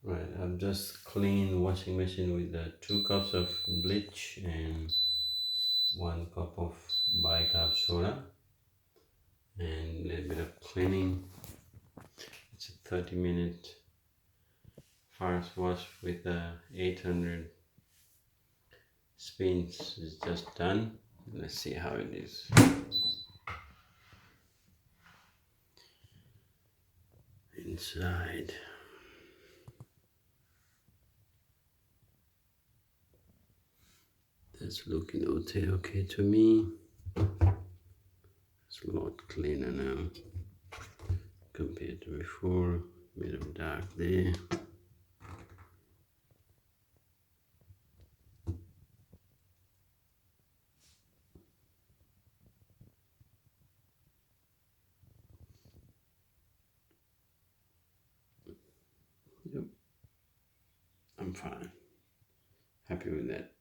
Right, I've just cleaned washing machine with 2 cups of bleach and 1 cup of bicarb soda and a little bit of cleaning. It's a 30-minute fast wash with 800 spins. It's just done. Let's see how it is. Inside. That's looking okay to me. It's a lot cleaner now compared to before. Bit of dark there. Yep, I'm fine. Happy with that.